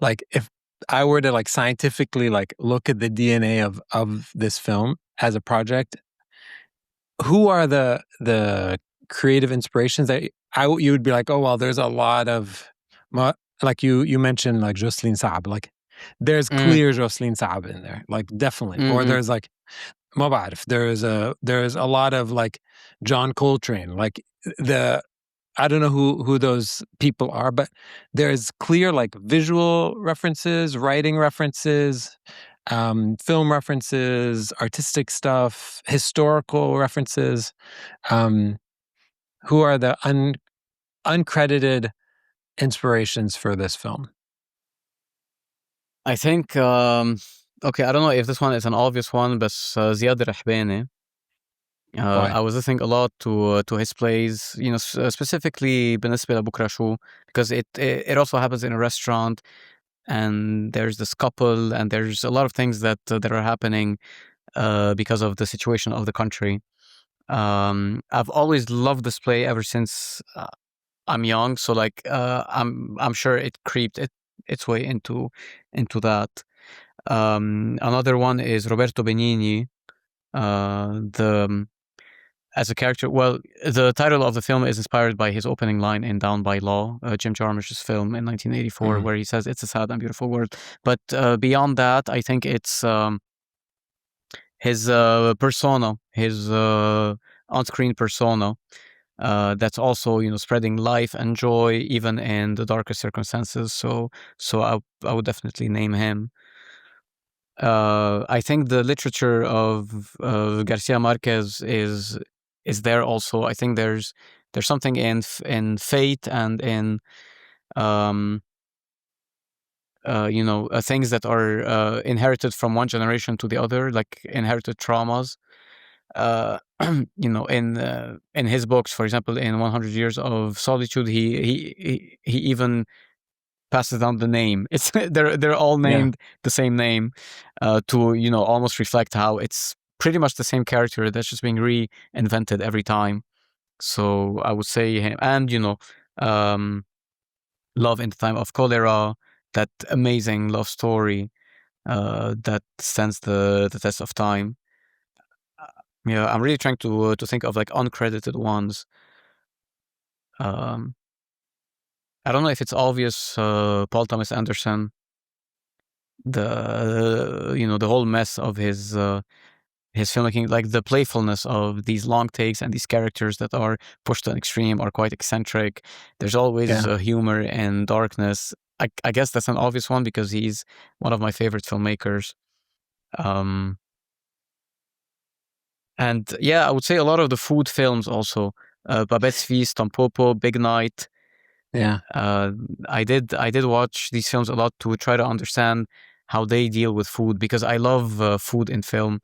Like, if I were to like scientifically like look at the DNA of this film as a project, who are the creative inspirations that you would be like, oh well, there's a lot of, like you mentioned, like Jocelyn Saab, like there's clear Jocelyn Saab in there, like definitely, or there's like ما بعرف. There's a lot of like John Coltrane, like I don't know who those people are, but there's clear like visual references, writing references, film references, artistic stuff, historical references. Who are the uncredited inspirations for this film? I think, okay, I don't know if this one is an obvious one, but Ziad Rahbani. Why? I was listening a lot to his plays, specifically بالنسبة لبكرة شو, because it also happens in a restaurant, and there's this couple, and there's a lot of things that are happening because of the situation of the country. I've always loved this play ever since I'm young, so like I'm sure it creeped its way into that. Another one is Roberto Benigni, as a character. Well, the title of the film is inspired by his opening line in Down by Law, Jim Jarmusch's film in 1984, where he says, "It's a sad and beautiful world." But beyond that, I think it's his persona, his on-screen persona, that's also spreading life and joy even in the darkest circumstances. So I would definitely name him. I think the literature of Garcia Marquez is there also. I think there's something in fate and in things that are inherited from one generation to the other, like inherited traumas. In his books, for example, in 100 Years of Solitude, he even passes down the name. It's they're all named the same name, to almost reflect how it's pretty much the same character that's just being reinvented every time. So I would say him, and Love in the Time of Cholera, that amazing love story that stands the test of time. Yeah, I'm really trying to think of like uncredited ones. I don't know if it's obvious. Paul Thomas Anderson, the whole mess of his filmmaking, like the playfulness of these long takes and these characters that are pushed to an extreme, are quite eccentric. There's always humor and darkness. I guess that's an obvious one because he's one of my favorite filmmakers. And yeah, I would say a lot of the food films also. Babette's Feast, Tampopo, Big Night. Yeah. I did watch these films a lot to try to understand how they deal with food, because I love food in film.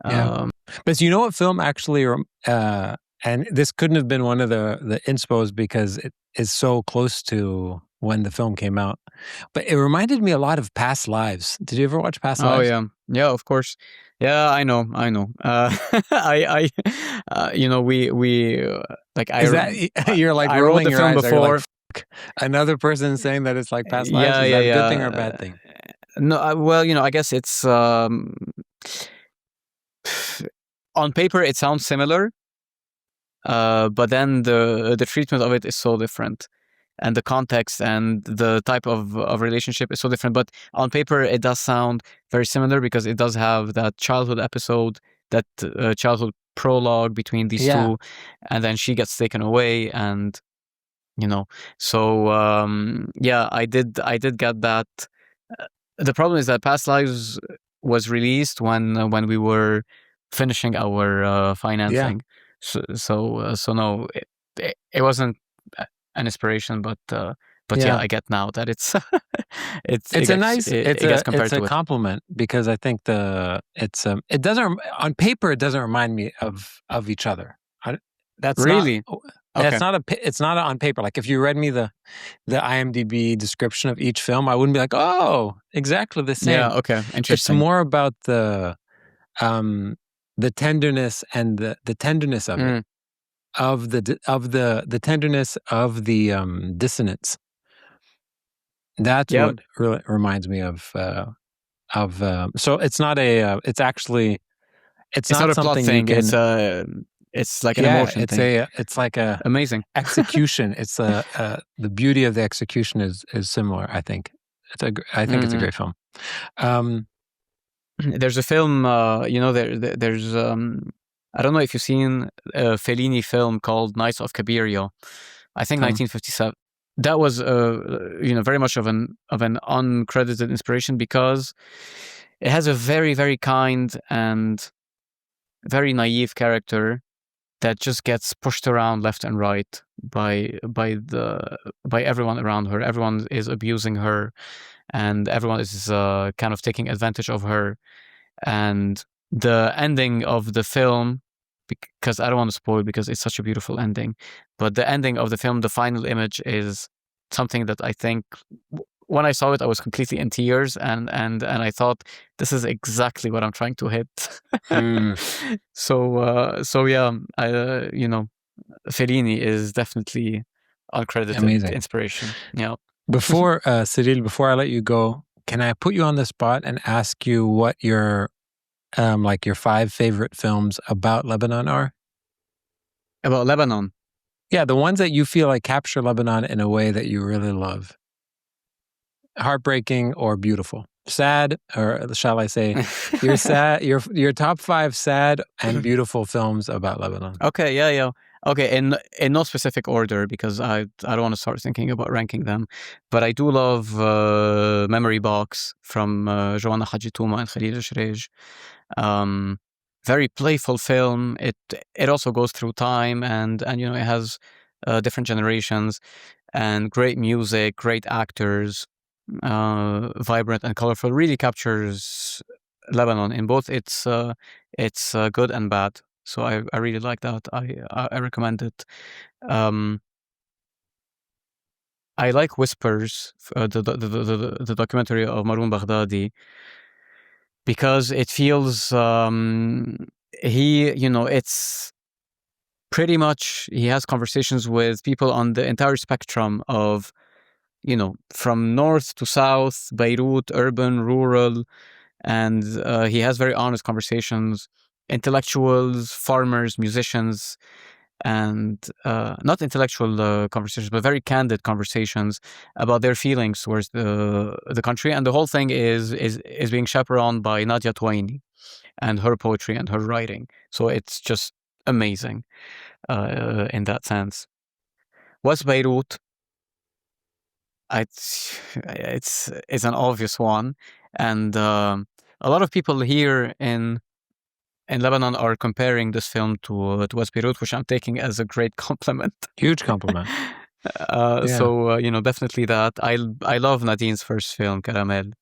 But you know what film actually, and this couldn't have been one of the inspos because it is so close to when the film came out, but it reminded me a lot of Past Lives. Did you ever watch Past Lives? Oh yeah, of course. Yeah, I know. I we like I. Is that you're like I rolling wrote the your film eyes? before. Like, another person saying that it's like Past Lives. Is that a good thing or a bad thing? No, well, I guess it's on paper it sounds similar, but then the treatment of it is so different, and the context and the type of relationship is so different. But on paper, it does sound very similar because it does have that childhood episode, that childhood prologue between these two, and then she gets taken away, and so yeah, I did get that. The problem is that Past Lives was released when we were finishing our financing. So no, it wasn't an inspiration, but yeah, I get now that it's it's a compliment, because I think it doesn't, on paper it doesn't remind me of each other. That's really okay. It's not on paper. Like if you read me the IMDb description of each film, I wouldn't be like, oh, exactly the same. Yeah, okay, interesting. It's more about the tenderness and the tenderness of it, of the tenderness of the dissonance. That's what really reminds me of. So it's not a. It's actually. It's not a plot thing. It's like an emotion thing. It's like a amazing execution. It's the beauty of the execution is similar. I think I think it's a great film. there's a film, there's I don't know if you've seen a Fellini film called Nights of Cabiria. I think 1957. That was very much of an uncredited inspiration, because it has a very, very kind and very naive character that just gets pushed around left and right by everyone around her. Everyone is abusing her, and everyone is kind of taking advantage of her. And the ending of the film, because I don't want to spoil because it's such a beautiful ending, but the ending of the film, the final image, is something that I think when I saw it, I was completely in tears, and I thought, this is exactly what I'm trying to hit. So yeah, Fellini is definitely uncredited inspiration. Yeah. Before Cyril, before I let you go, can I put you on the spot and ask you what your your 5 favorite films about Lebanon are? About Lebanon? Yeah, the ones that you feel like capture Lebanon in a way that you really love. Heartbreaking or beautiful. Sad, or shall I say, your top 5 sad and beautiful films about Lebanon. Okay, yeah. Okay, in no specific order, because I don't want to start thinking about ranking them, but I do love Memory Box from Joanna Hajitouma and Khalil Shrej. Very playful film. It also goes through time, and it has different generations, and great music, great actors, vibrant and colorful. Really captures Lebanon in both its good and bad. So I really like that. I recommend it. I like Whispers, the documentary of Maroon Baghdadi, because it feels it's pretty much, he has conversations with people on the entire spectrum of, from north to south, Beirut, urban, rural, and he has very honest conversations, intellectuals, farmers, musicians, and not intellectual conversations, but very candid conversations about their feelings towards the country. And the whole thing is being chaperoned by Nadia Twaini and her poetry and her writing. So it's just amazing in that sense. What's Beirut? It's an obvious one, and a lot of people here in Lebanon are comparing this film to West Beirut, which I'm taking as a great compliment. Huge compliment. So definitely that. I love Nadine's first film, Caramel.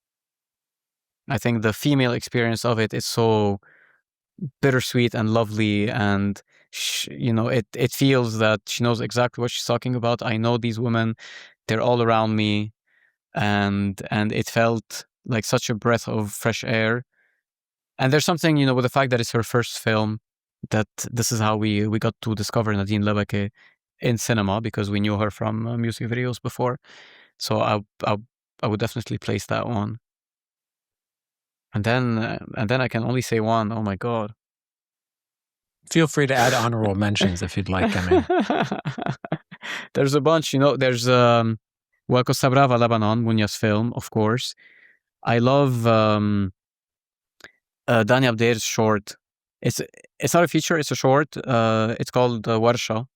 I think the female experience of it is so bittersweet and lovely, and it feels that she knows exactly what she's talking about. I know these women; they're all around me, and it felt like such a breath of fresh air. And there's something, with the fact that it's her first film, that this is how we got to discover Nadine Lebeke in cinema, because we knew her from music videos before. So I would definitely place that one. And then I can only say one. Oh my God. Feel free to add honorable mentions if you'd like. I mean, there's a bunch. There's Costa Brava, Lebanon, Mounia's film, of course. I love Dani Abder's short. It's not a feature. It's a short. It's called Warsha.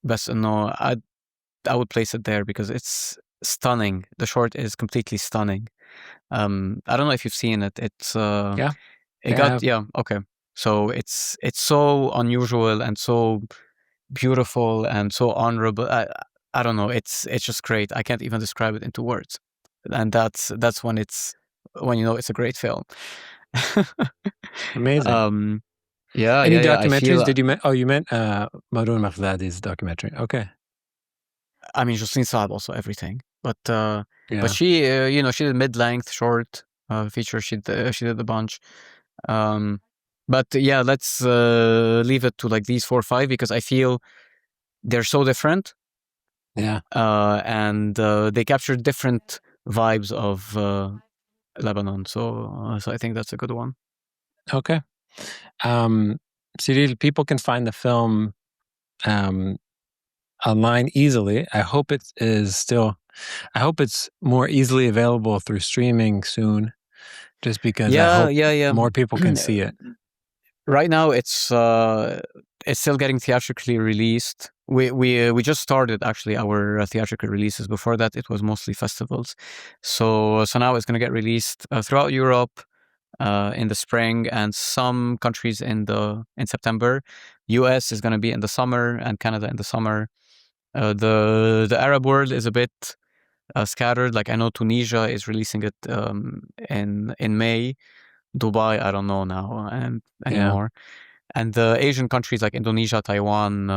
But no, I would place it there because it's stunning. The short is completely stunning. I don't know if you've seen it. It's okay. So it's so unusual and so beautiful and so honorable. I don't know. It's just great. I can't even describe it into words. And that's when it's a great film. Amazing. Any documentaries? Did you meant? Oh, you meant Maroon Baghdadi's documentary. Okay. I mean, Jocelyn Saab also everything, but she she did mid-length, short feature. She did a bunch. But yeah, let's leave it to like these 4 or 5 because I feel they're so different. Yeah. And they capture different vibes of Lebanon. So I think that's a good one. Okay. Cyril, people can find the film online easily. I hope I hope it's more easily available through streaming soon. Just because I hope yeah. more people can see it. Right now, it's still getting theatrically released. We just started actually our theatrical releases. Before that, it was mostly festivals. So now it's going to get released throughout Europe in the spring, and some countries in September. US is going to be in the summer, and Canada in the summer. The Arab world is a bit scattered. Like I know Tunisia is releasing it in May. Dubai, I don't know now anymore. And the Asian countries like Indonesia, Taiwan,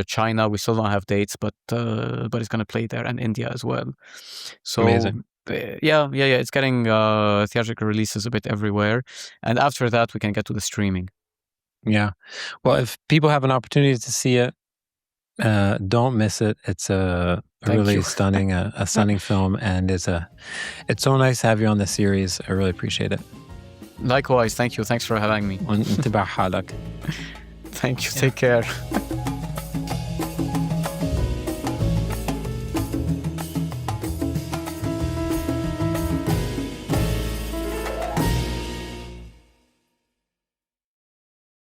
China, we still don't have dates, but it's going to play there, and India as well. So Amazing. Yeah. It's getting theatrical releases a bit everywhere, and after that we can get to the streaming. Yeah. Well, if people have an opportunity to see it, don't miss it. It's a really stunning, a stunning film, and it's so nice to have you on the series. I really appreciate it. Likewise, thank you. Thanks for having me. وانتبه حالك. Thank you. Take care.